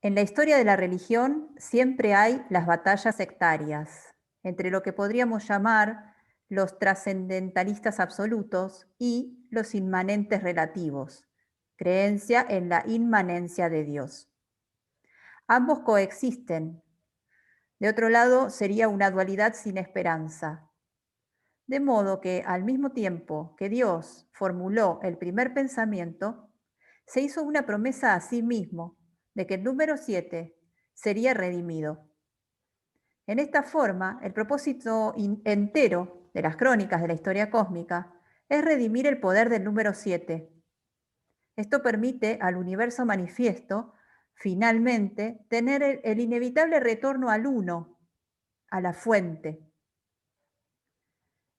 En la historia de la religión siempre hay las batallas sectarias, entre lo que podríamos llamar los trascendentalistas absolutos y los inmanentes relativos, creencia en la inmanencia de Dios. Ambos coexisten. De otro lado, sería una dualidad sin esperanza. De modo que al mismo tiempo que Dios formuló el primer pensamiento, se hizo una promesa a sí mismo de que el número 7 sería redimido. En esta forma, el propósito entero de las crónicas de la historia cósmica es redimir el poder del número 7. Esto permite al universo manifiesto, finalmente, tener el inevitable retorno al uno, a la fuente.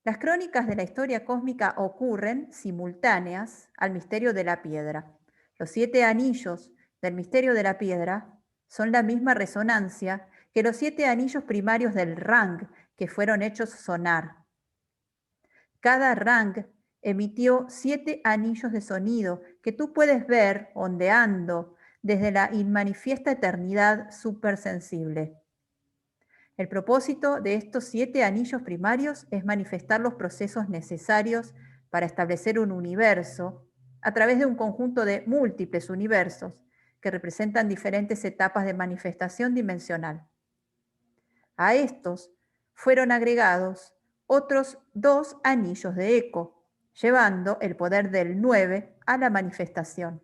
Las crónicas de la historia cósmica ocurren simultáneas al misterio de la piedra. Los 7 anillos del misterio de la piedra son la misma resonancia que los 7 anillos primarios del Rang que fueron hechos sonar. Cada Rang emitió 7 anillos de sonido que tú puedes ver ondeando desde la inmanifiesta eternidad supersensible. El propósito de estos 7 anillos primarios es manifestar los procesos necesarios para establecer un universo a través de un conjunto de múltiples universos que representan diferentes etapas de manifestación dimensional. A estos fueron agregados otros 2 anillos de eco, llevando el poder del 9 a la manifestación.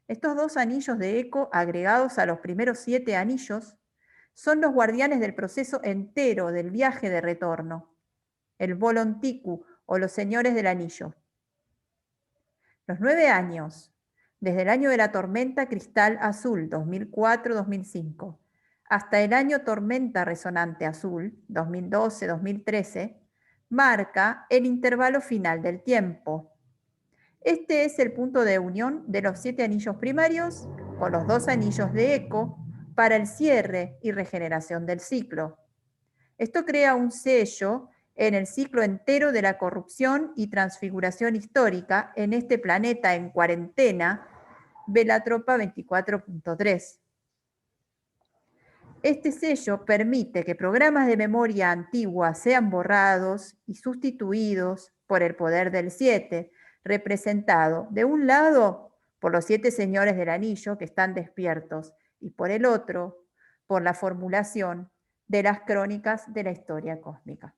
Estos 2 anillos de eco agregados a los primeros 7 anillos son los guardianes del proceso entero del viaje de retorno, el Volontiku o los señores del anillo. Los 9 años, desde el año de la tormenta cristal azul, 2004-2005, hasta el año tormenta resonante azul, 2012-2013, marca el intervalo final del tiempo. Este es el punto de unión de los 7 anillos primarios con los 2 anillos de eco para el cierre y regeneración del ciclo. Esto crea un sello en el ciclo entero de la corrupción y transfiguración histórica en este planeta en cuarentena, Velatropa 24.3. Este sello permite que programas de memoria antigua sean borrados y sustituidos por el poder del 7, representado de un lado por los 7 señores del anillo que están despiertos y por el otro por la formulación de las crónicas de la historia cósmica.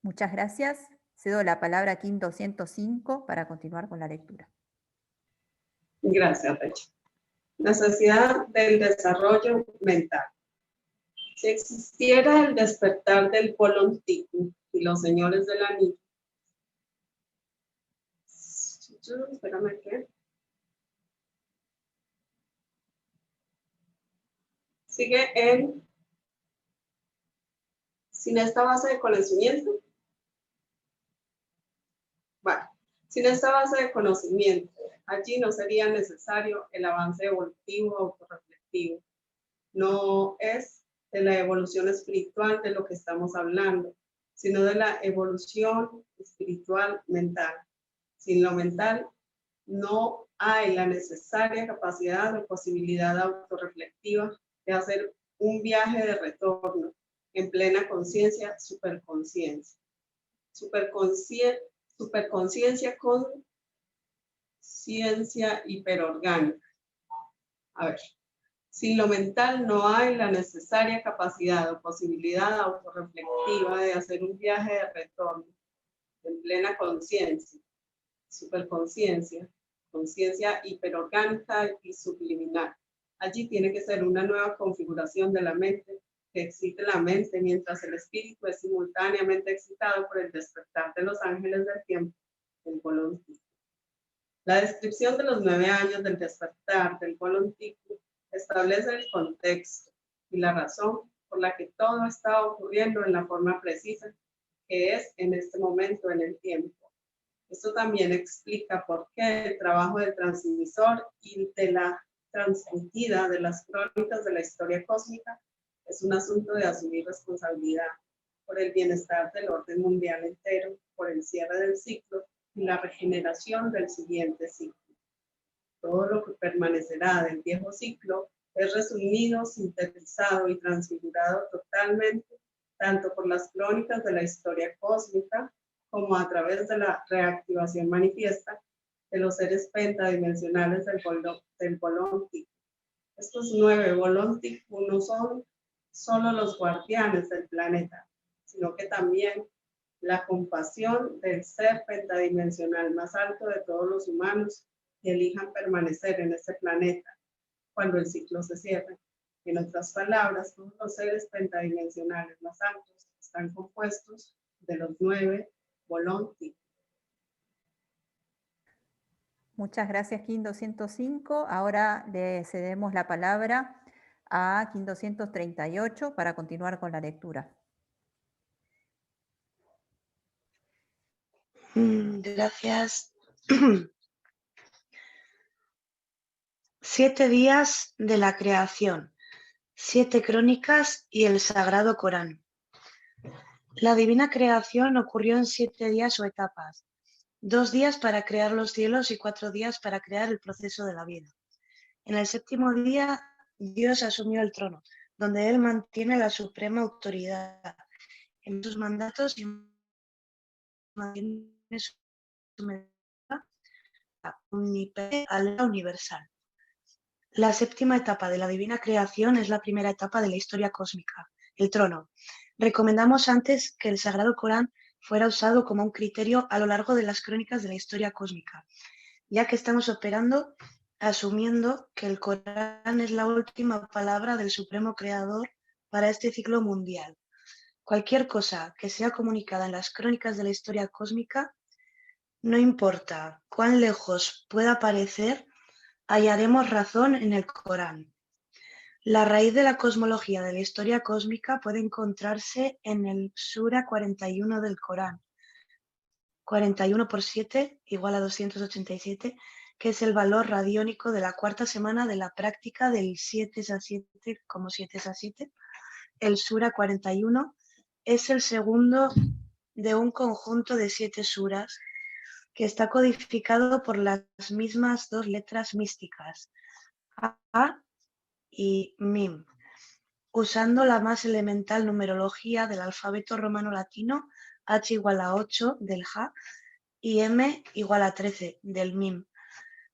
Muchas gracias. Cedo la palabra a Kim 205 para continuar con la lectura. Gracias, Recha. Necesidad del desarrollo mental. Si existiera el despertar del Volontiku y los señores del anillo, espérame que sigue en sin esta base de conocimiento. Bueno, sin esta base de conocimiento, allí no sería necesario el avance evolutivo autorreflectivo. No es de la evolución espiritual de lo que estamos hablando, sino de la evolución espiritual mental. Sin lo mental no hay la necesaria capacidad o posibilidad autorreflectiva de hacer un viaje de retorno en plena conciencia, superconciencia. Superconciencia con ciencia hiperorgánica. A ver, sin lo mental no hay la necesaria capacidad o posibilidad autorreflectiva de hacer un viaje de retorno en plena conciencia, superconciencia, conciencia hiperorgánica y subliminal. Allí tiene que ser una nueva configuración de la mente, que excite la mente mientras el espíritu es simultáneamente excitado por el despertar de los ángeles del tiempo, el Volontiku. La descripción de los 9 años del despertar del Volontiku establece el contexto y la razón por la que todo está ocurriendo en la forma precisa que es en este momento en el tiempo. Esto también explica por qué el trabajo del transmisor y de la transmitida de las crónicas de la historia cósmica es un asunto de asumir responsabilidad por el bienestar del orden mundial entero, por el cierre del ciclo y la regeneración del siguiente ciclo. Todo lo que permanecerá del viejo ciclo es resumido, sintetizado y transfigurado totalmente, tanto por las crónicas de la historia cósmica como a través de la reactivación manifiesta de los seres pentadimensionales del Bolón-Tic. Estos 9 Bolón-Tic no son solo los guardianes del planeta, sino que también la compasión del ser pentadimensional más alto de todos los humanos que elijan permanecer en este planeta cuando el ciclo se cierre. En otras palabras, todos los seres pentadimensionales más altos están compuestos de los 9 Bolón-Tic. Muchas gracias, Kim 205. Ahora le cedemos la palabra a Kim 238 para continuar con la lectura. Gracias. 7 días de la creación, 7 crónicas y el Sagrado Corán. La divina creación ocurrió en 7 días o etapas. 2 días para crear los cielos y 4 días para crear el proceso de la vida. En el 7º día, Dios asumió el trono, donde Él mantiene la suprema autoridad en sus mandatos y mantiene su omnipresencia universal. La 7ª etapa de la divina creación es la primera etapa de la historia cósmica, el trono. Recomendamos antes que el Sagrado Corán fuera usado como un criterio a lo largo de las crónicas de la historia cósmica, ya que estamos operando asumiendo que el Corán es la última palabra del Supremo Creador para este ciclo mundial. Cualquier cosa que sea comunicada en las crónicas de la historia cósmica, no importa cuán lejos pueda parecer, hallaremos razón en el Corán. La raíz de la cosmología de la historia cósmica puede encontrarse en el Sura 41 del Corán. 41 por 7 igual a 287, que es el valor radiónico de la 4ª semana de la práctica del 7 es a 7, como 7 es a 7. El Sura 41 es el segundo de un conjunto de 7 suras que está codificado por las mismas 2 letras místicas, A y Mim, usando la más elemental numerología del alfabeto romano-latino, H igual a 8 del Ja y M igual a 13 del Mim.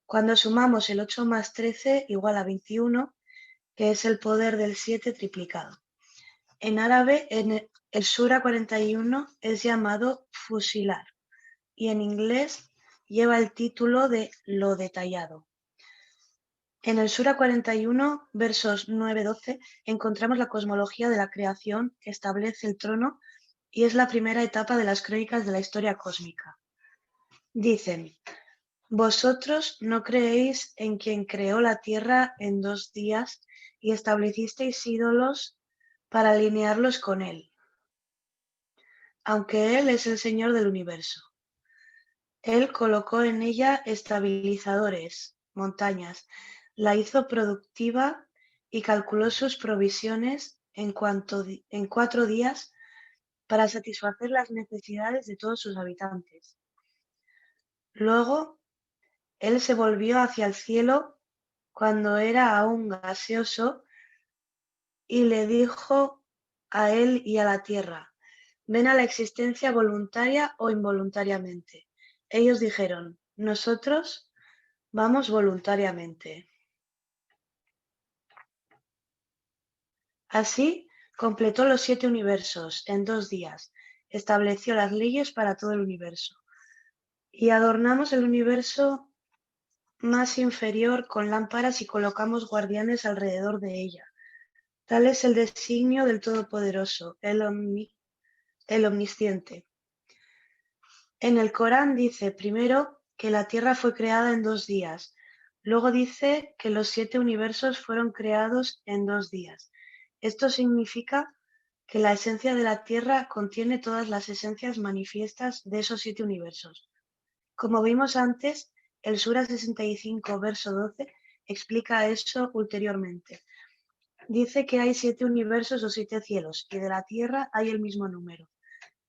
Cuando sumamos el 8 más 13 igual a 21, que es el poder del 7 triplicado. En árabe, el Sura 41 es llamado Fusilar y en inglés lleva el título de Lo detallado. En el Sura 41, versos 9-12, encontramos la cosmología de la creación que establece el trono y es la primera etapa de las crónicas de la historia cósmica. Dicen: vosotros no creéis en quien creó la tierra en 2 días y establecisteis ídolos para alinearlos con él, aunque él es el Señor del universo. Él colocó en ella estabilizadores, montañas, la hizo productiva y calculó sus provisiones en 4 días para satisfacer las necesidades de todos sus habitantes. Luego, él se volvió hacia el cielo cuando era aún gaseoso y le dijo a él y a la tierra: ven a la existencia voluntaria o involuntariamente. Ellos dijeron: nosotros vamos voluntariamente. Así, completó los 7 universos en 2 días, estableció las leyes para todo el universo. Y adornamos el universo más inferior con lámparas y colocamos guardianes alrededor de ella. Tal es el designio del Todopoderoso, el Omnisciente. En el Corán dice primero que la Tierra fue creada en 2 días, luego dice que los 7 universos fueron creados en 2 días. Esto significa que la esencia de la Tierra contiene todas las esencias manifiestas de esos 7 universos. Como vimos antes, el Sura 65, verso 12, explica eso ulteriormente. Dice que hay 7 universos o 7 cielos, y de la Tierra hay el mismo número.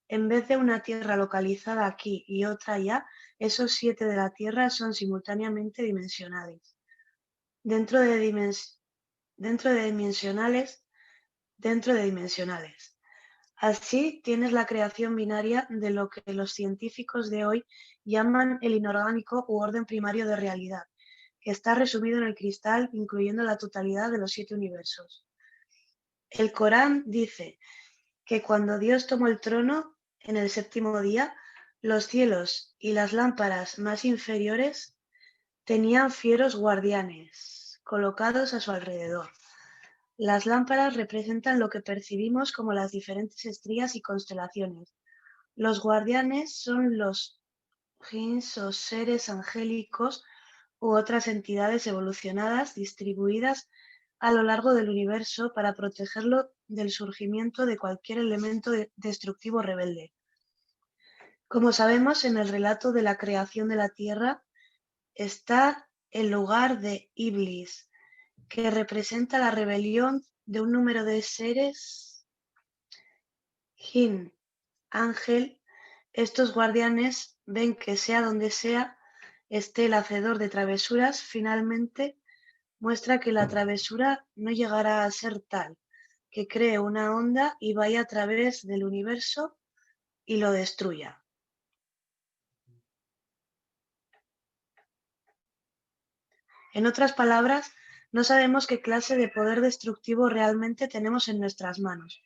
En vez de una Tierra localizada aquí y otra allá, Esos 7 de la tierra son simultáneamente dimensionales. Dentro de dimensionales. Así tienes la creación binaria de lo que los científicos de hoy llaman el inorgánico u orden primario de realidad, que está resumido en el cristal, incluyendo la totalidad de los 7 universos. El Corán dice que cuando Dios tomó el trono en el séptimo día, los cielos y las lámparas más inferiores tenían fieros guardianes colocados a su alrededor. Las lámparas representan lo que percibimos como las diferentes estrellas y constelaciones. Los guardianes son los jinns o seres angélicos u otras entidades evolucionadas distribuidas a lo largo del universo para protegerlo del surgimiento de cualquier elemento destructivo rebelde. Como sabemos, en el relato de la creación de la Tierra está el lugar de Iblis, que representa la rebelión de un número de seres jinn, ángel. Estos guardianes ven que sea donde sea esté el hacedor de travesuras, finalmente muestra que la travesura no llegará a ser tal, que cree una onda y vaya a través del universo y lo destruya. En otras palabras, no sabemos qué clase de poder destructivo realmente tenemos en nuestras manos.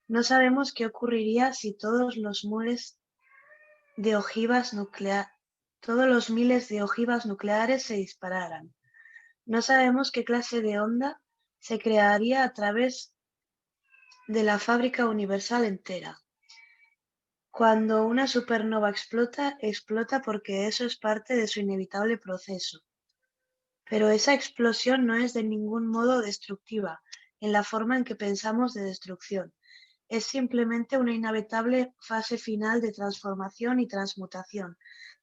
No sabemos qué ocurriría si todos los miles de ojivas nucleares se dispararan. No sabemos qué clase de onda se crearía a través de la fábrica universal entera. Cuando una supernova explota, explota porque eso es parte de su inevitable proceso. Pero esa explosión no es de ningún modo destructiva en la forma en que pensamos de destrucción. Es simplemente una inevitable fase final de transformación y transmutación,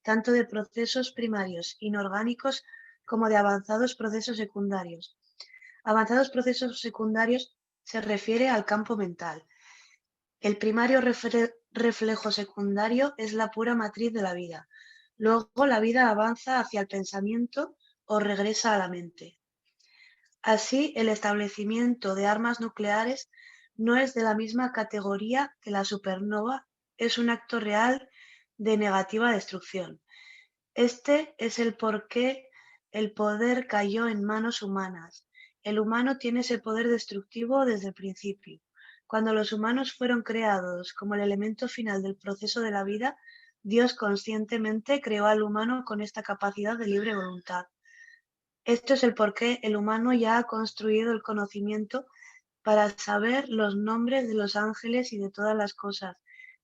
tanto de procesos primarios inorgánicos como de avanzados procesos secundarios. Avanzados procesos secundarios se refiere al campo mental. El primario reflejo secundario es la pura matriz de la vida. Luego la vida avanza hacia el pensamiento o regresa a la mente. Así, el establecimiento de armas nucleares no es de la misma categoría que la supernova, es un acto real de negativa destrucción. Este es el por qué el poder cayó en manos humanas. El humano tiene ese poder destructivo desde el principio. Cuando los humanos fueron creados como el elemento final del proceso de la vida, Dios conscientemente creó al humano con esta capacidad de libre voluntad. Esto es el por qué el humano ya ha construido el conocimiento para saber los nombres de los ángeles y de todas las cosas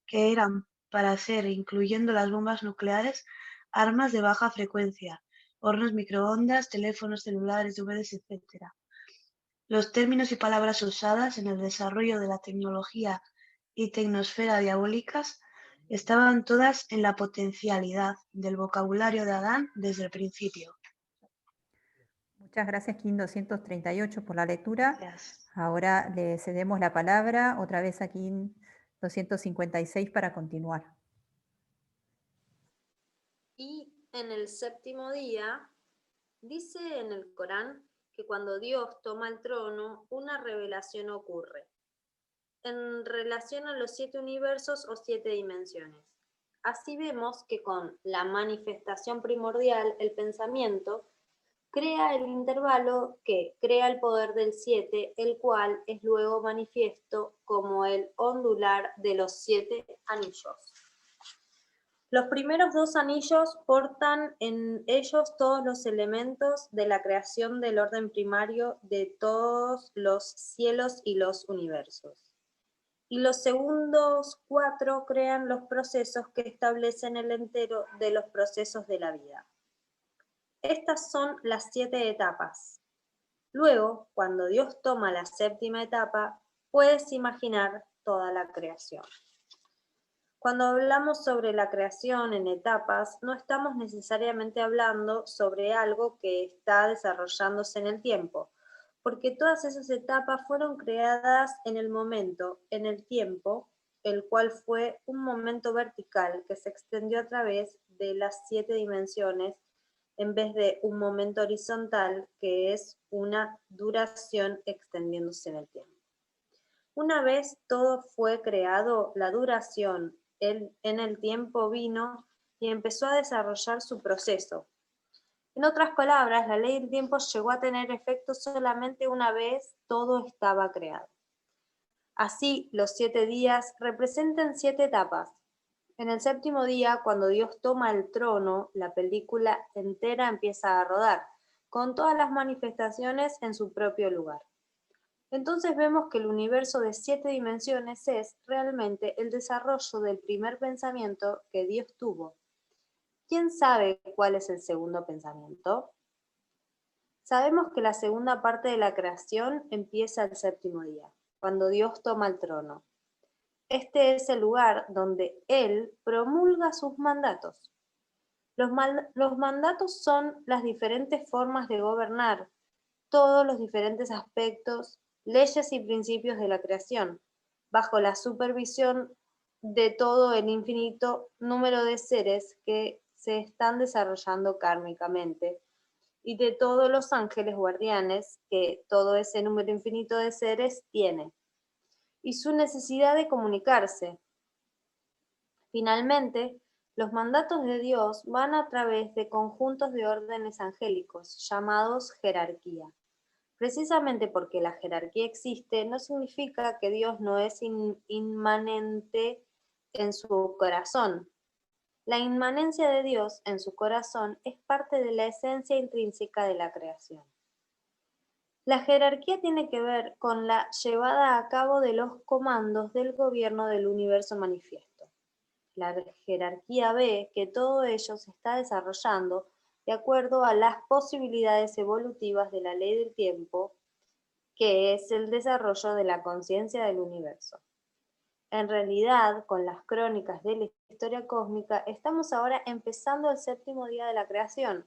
que eran para ser, incluyendo las bombas nucleares, armas de baja frecuencia, hornos microondas, teléfonos celulares, DVDs, etc. Los términos y palabras usadas en el desarrollo de la tecnología y tecnosfera diabólicas estaban todas en la potencialidad del vocabulario de Adán desde el principio. Muchas gracias, Kim 238, por la lectura. Gracias. Ahora le cedemos la palabra otra vez a Kim 256 para continuar. Y en el séptimo día, dice en el Corán que cuando Dios toma el trono, una revelación ocurre en relación a los 7 universos o 7 dimensiones. Así vemos que con la manifestación primordial, el pensamiento crea el intervalo que crea el poder del 7, el cual es luego manifiesto como el ondular de los 7 anillos. Los primeros 2 anillos portan en ellos todos los elementos de la creación del orden primario de todos los cielos y los universos. Y los segundos 4 crean los procesos que establecen el entero de los procesos de la vida. Estas son las 7 etapas. Luego, cuando Dios toma la séptima etapa, puedes imaginar toda la creación. Cuando hablamos sobre la creación en etapas, no estamos necesariamente hablando sobre algo que está desarrollándose en el tiempo, porque todas esas etapas fueron creadas en el momento, en el tiempo, el cual fue un momento vertical que se extendió a través de las 7 dimensiones en vez de un momento horizontal que es una duración extendiéndose en el tiempo. Una vez todo fue creado, la duración en el tiempo vino y empezó a desarrollar su proceso. En otras palabras, la ley del tiempo llegó a tener efecto solamente una vez todo estaba creado. Así, los 7 días representan 7 etapas. En el séptimo día, cuando Dios toma el trono, la película entera empieza a rodar, con todas las manifestaciones en su propio lugar. Entonces vemos que el universo de 7 dimensiones es realmente el desarrollo del primer pensamiento que Dios tuvo. ¿Quién sabe cuál es el segundo pensamiento? Sabemos que la segunda parte de la creación empieza el séptimo día, cuando Dios toma el trono. Este es el lugar donde Él promulga sus mandatos. Los mandatos son las diferentes formas de gobernar todos los diferentes aspectos, leyes y principios de la creación, bajo la supervisión de todo el infinito número de seres que se están desarrollando kármicamente y de todos los ángeles guardianes que todo ese número infinito de seres tiene, y su necesidad de comunicarse. Finalmente, los mandatos de Dios van a través de conjuntos de órdenes angélicos, llamados jerarquía. Precisamente porque la jerarquía existe, no significa que Dios no es inmanente en su corazón. La inmanencia de Dios en su corazón es parte de la esencia intrínseca de la creación. La jerarquía tiene que ver con la llevada a cabo de los comandos del gobierno del universo manifiesto. La jerarquía ve que todo ello se está desarrollando de acuerdo a las posibilidades evolutivas de la ley del tiempo, que es el desarrollo de la conciencia del universo. En realidad, con las crónicas de la historia cósmica, estamos ahora empezando el séptimo día de la creación,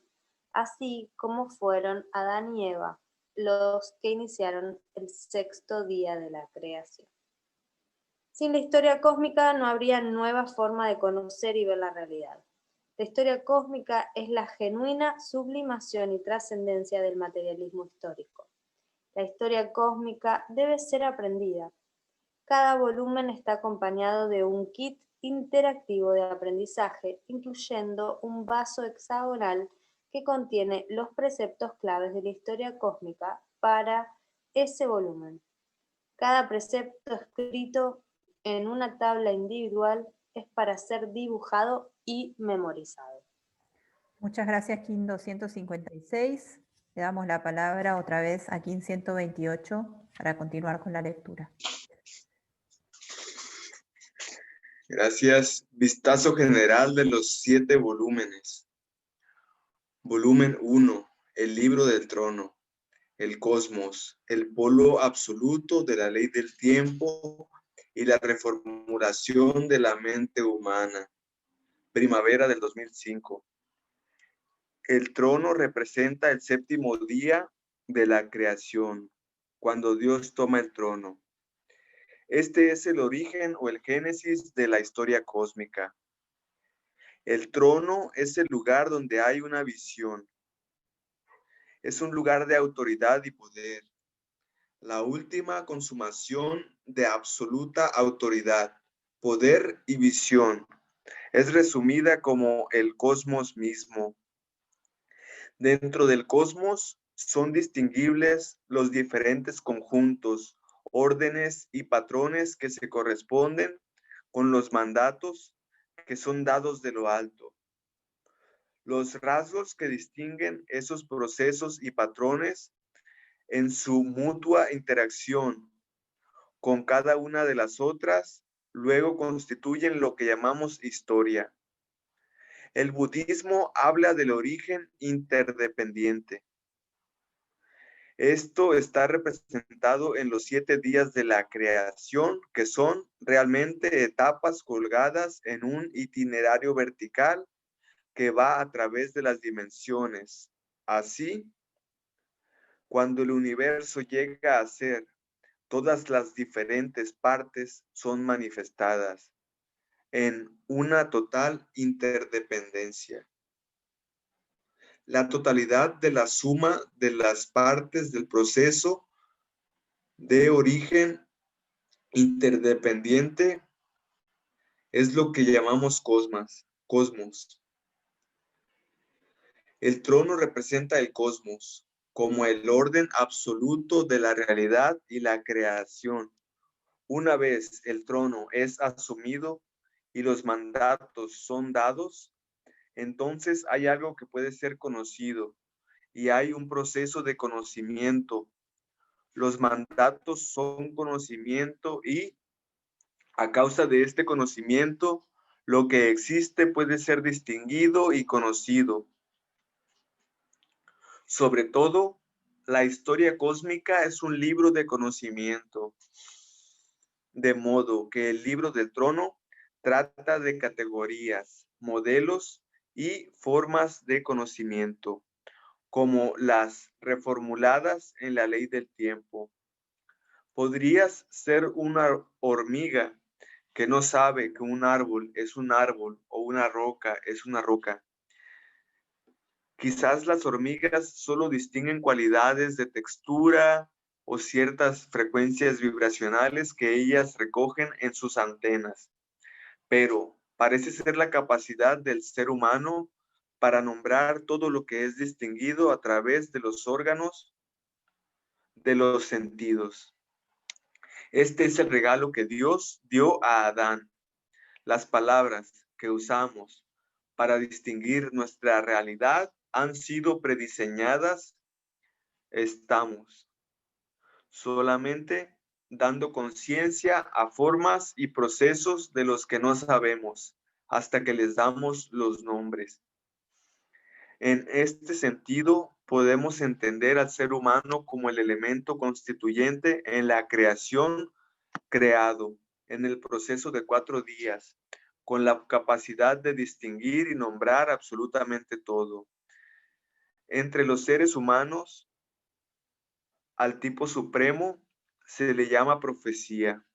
así como fueron Adán y Eva, los que iniciaron el sexto día de la creación. Sin la historia cósmica no habría nueva forma de conocer y ver la realidad. La historia cósmica es la genuina sublimación y trascendencia del materialismo histórico. La historia cósmica debe ser aprendida. Cada volumen está acompañado de un kit interactivo de aprendizaje, incluyendo un vaso hexagonal que contiene los preceptos claves de la historia cósmica para ese volumen. Cada precepto escrito en una tabla individual es para ser dibujado y memorizado. Muchas gracias, Kim 256. Le damos la palabra otra vez a Kim 128 para continuar con la lectura. Gracias. Vistazo general de los 7 volúmenes. Volumen 1. El libro del trono. El cosmos. El polo absoluto de la ley del tiempo y la reformulación de la mente humana. Primavera del 2005. El trono representa el séptimo día de la creación, cuando Dios toma el trono. Este es el origen o el génesis de la historia cósmica. El trono es el lugar donde hay una visión. Es un lugar de autoridad y poder. La última consumación de absoluta autoridad, poder y visión. Es resumida como el cosmos mismo. Dentro del cosmos son distinguibles los diferentes conjuntos, órdenes y patrones que se corresponden con los mandatos que son dados de lo alto. Los rasgos que distinguen esos procesos y patrones en su mutua interacción con cada una de las otras, luego constituyen lo que llamamos historia. El budismo habla del origen interdependiente. Esto está representado en los 7 días de la creación, que son realmente etapas colgadas en un itinerario vertical que va a través de las dimensiones. Así, cuando el universo llega a ser, todas las diferentes partes son manifestadas. en una total interdependencia. La totalidad de la suma de las partes del proceso de origen interdependiente es lo que llamamos cosmos. El trono representa el cosmos como el orden absoluto de la realidad y la creación. Una vez el trono es asumido y los mandatos son dados, entonces hay algo que puede ser conocido y hay un proceso de conocimiento. Los mandatos son conocimiento y a causa de este conocimiento, lo que existe puede ser distinguido y conocido. Sobre todo, la historia cósmica es un libro de conocimiento, de modo que el libro del trono trata de categorías, modelos y formas de conocimiento, como las reformuladas en la ley del tiempo. Podrías ser una hormiga que no sabe que un árbol es un árbol o una roca es una roca. Quizás las hormigas solo distinguen cualidades de textura o ciertas frecuencias vibracionales que ellas recogen en sus antenas, pero parece ser la capacidad del ser humano para nombrar todo lo que es distinguido a través de los órganos de los sentidos. Este es el regalo que Dios dio a Adán. Las palabras que usamos para distinguir nuestra realidad han sido prediseñadas. Estamos solamente dando conciencia a formas y procesos de los que no sabemos hasta que les damos los nombres. En este sentido, podemos entender al ser humano como el elemento constituyente en la creación creado en el proceso de 4 días, con la capacidad de distinguir y nombrar absolutamente todo. Entre los seres humanos, al tipo supremo se le llama profecía.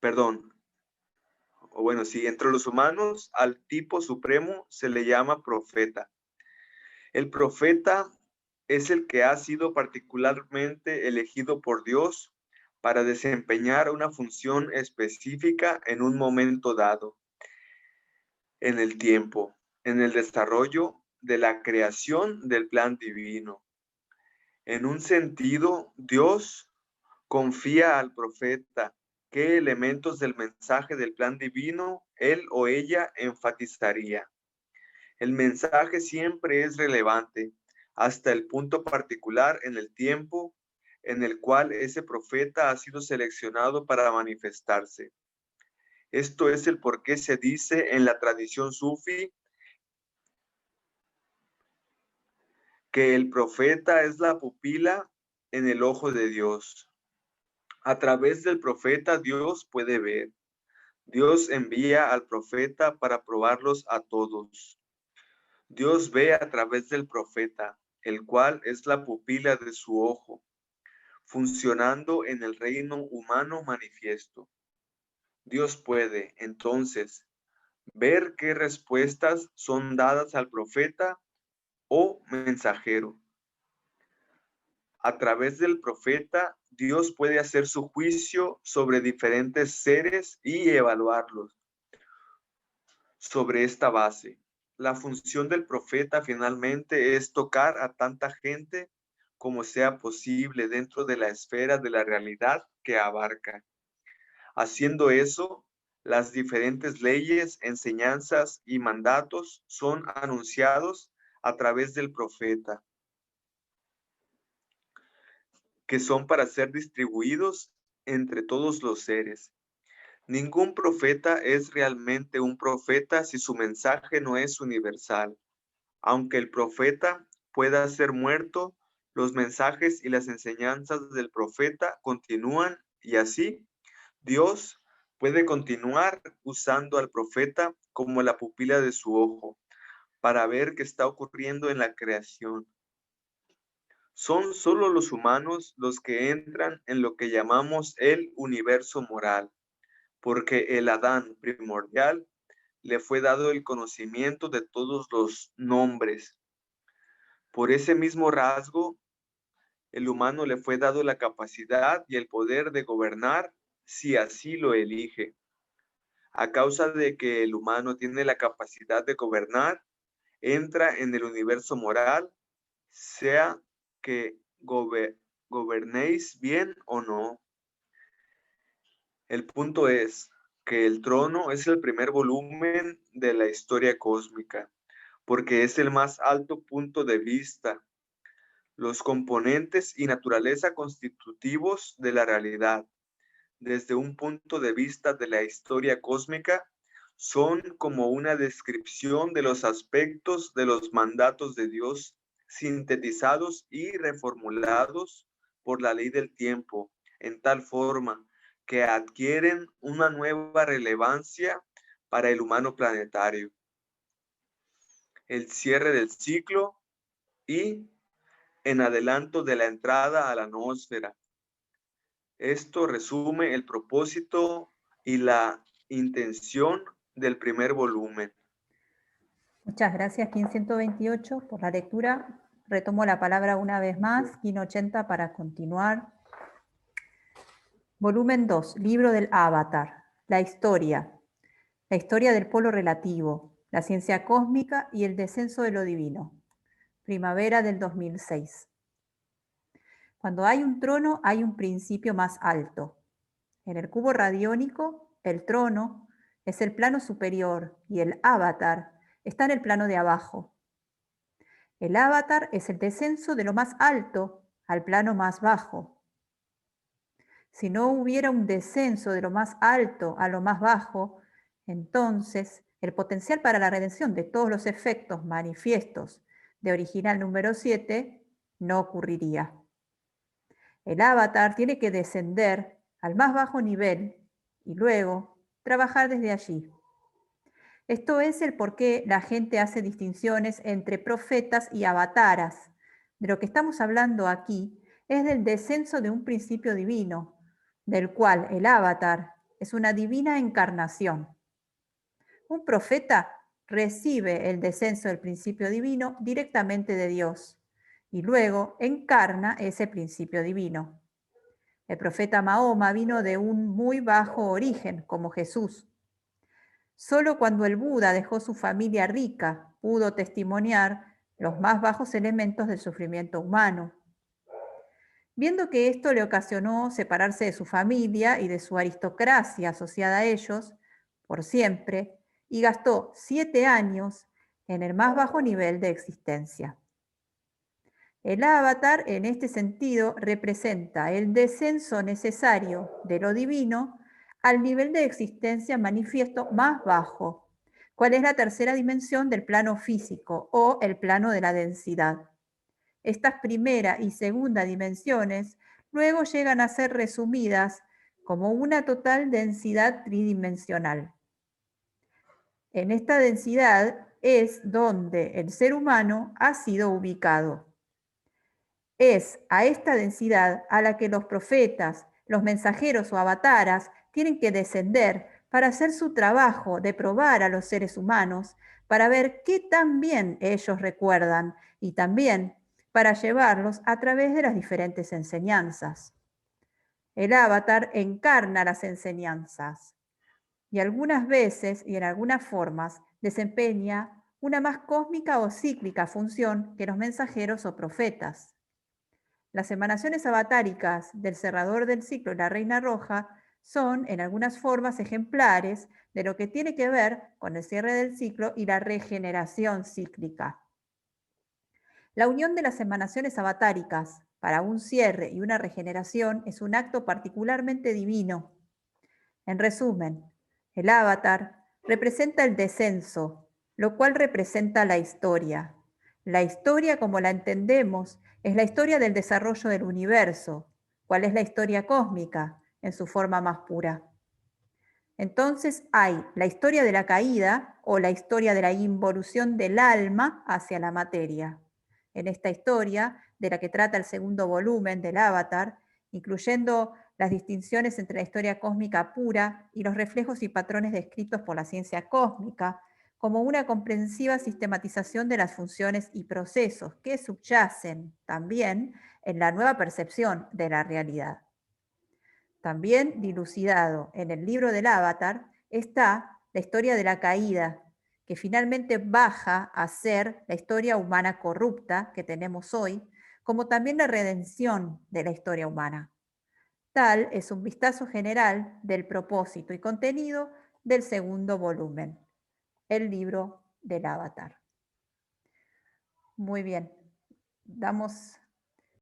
Entre los humanos, al tipo supremo se le llama profeta. El profeta es el que ha sido particularmente elegido por Dios para desempeñar una función específica en un momento dado, en el tiempo, en el desarrollo de la creación del plan divino. En un sentido, Dios confía al profeta qué elementos del mensaje del plan divino él o ella enfatizaría. El mensaje siempre es relevante hasta el punto particular en el tiempo en el cual ese profeta ha sido seleccionado para manifestarse. Esto es el por qué se dice en la tradición sufí que el profeta es la pupila en el ojo de Dios. A través del profeta Dios puede ver. Dios envía al profeta para probarlos a todos. Dios ve a través del profeta, el cual es la pupila de su ojo, funcionando en el reino humano manifiesto. Dios puede, entonces, ver qué respuestas son dadas al profeta o mensajero. A través del profeta, Dios puede hacer su juicio sobre diferentes seres y evaluarlos. Sobre esta base, la función del profeta finalmente es tocar a tanta gente como sea posible dentro de la esfera de la realidad que abarca. Haciendo eso, las diferentes leyes, enseñanzas y mandatos son anunciados a través del profeta, que son para ser distribuidos entre todos los seres. Ningún profeta es realmente un profeta si su mensaje no es universal. Aunque el profeta pueda ser muerto, los mensajes y las enseñanzas del profeta continúan y así Dios puede continuar usando al profeta como la pupila de su ojo para ver qué está ocurriendo en la creación. Son solo los humanos los que entran en lo que llamamos el universo moral, porque el Adán primordial le fue dado el conocimiento de todos los nombres. Por ese mismo rasgo, el humano le fue dado la capacidad y el poder de gobernar si así lo elige. A causa de que el humano tiene la capacidad de gobernar, entra en el universo moral, sea que gobernéis bien o no. El punto es que el trono es el primer volumen de la historia cósmica, porque es el más alto punto de vista, los componentes y naturaleza constitutivos de la realidad, desde un punto de vista de la historia cósmica, son como una descripción de los aspectos de los mandatos de Dios sintetizados y reformulados por la ley del tiempo, en tal forma que adquieren una nueva relevancia para el humano planetario. El cierre del ciclo y en adelanto de la entrada a la noósfera. Esto resume el propósito y la intención del primer volumen. Muchas gracias, Kin 128, por la lectura. Retomo la palabra una vez más, Kin 80, para continuar. Volumen 2, Libro del Avatar. La historia del polo relativo, la ciencia cósmica y el descenso de lo divino. Primavera del 2006. Cuando hay un trono, hay un principio más alto. En el cubo radiónico, el trono es el plano superior y el avatar está en el plano de abajo. El avatar es el descenso de lo más alto al plano más bajo. Si no hubiera un descenso de lo más alto a lo más bajo, entonces el potencial para la redención de todos los efectos manifiestos de original número 7 no ocurriría. El avatar tiene que descender al más bajo nivel y luego trabajar desde allí. Esto es el por qué la gente hace distinciones entre profetas y avataras. De lo que estamos hablando aquí es del descenso de un principio divino, del cual el avatar es una divina encarnación. Un profeta recibe el descenso del principio divino directamente de Dios y luego encarna ese principio divino. El profeta Mahoma vino de un muy bajo origen, como Jesús. Solo cuando el Buda dejó su familia rica, pudo testimoniar los más bajos elementos del sufrimiento humano. Viendo que esto le ocasionó separarse de su familia y de su aristocracia asociada a ellos, por siempre, y gastó 7 años en el más bajo nivel de existencia. El avatar, en este sentido, representa el descenso necesario de lo divino al nivel de existencia manifiesto más bajo, cuál es la tercera dimensión del plano físico o el plano de la densidad. Estas primera y segunda dimensiones luego llegan a ser resumidas como una total densidad tridimensional. En esta densidad es donde el ser humano ha sido ubicado. Es a esta densidad a la que los profetas, los mensajeros o avataras tienen que descender para hacer su trabajo de probar a los seres humanos, para ver qué tan bien ellos recuerdan y también para llevarlos a través de las diferentes enseñanzas. El avatar encarna las enseñanzas y algunas veces y en algunas formas desempeña una más cósmica o cíclica función que los mensajeros o profetas. Las emanaciones avatáricas del cerrador del ciclo y la reina roja son, en algunas formas, ejemplares de lo que tiene que ver con el cierre del ciclo y la regeneración cíclica. La unión de las emanaciones avatáricas para un cierre y una regeneración es un acto particularmente divino. En resumen, el avatar representa el descenso, lo cual representa la historia. La historia, como la entendemos, es la historia del desarrollo del universo. ¿Cuál es la historia cósmica en su forma más pura? Entonces hay la historia de la caída o la historia de la involución del alma hacia la materia. En esta historia, de la que trata el segundo volumen del Avatar, incluyendo las distinciones entre la historia cósmica pura y los reflejos y patrones descritos por la ciencia cósmica, como una comprensiva sistematización de las funciones y procesos que subyacen también en la nueva percepción de la realidad. También dilucidado en el libro del Avatar está la historia de la caída, que finalmente baja a ser la historia humana corrupta que tenemos hoy, como también la redención de la historia humana. Tal es un vistazo general del propósito y contenido del segundo volumen, el libro del Avatar. Muy bien, damos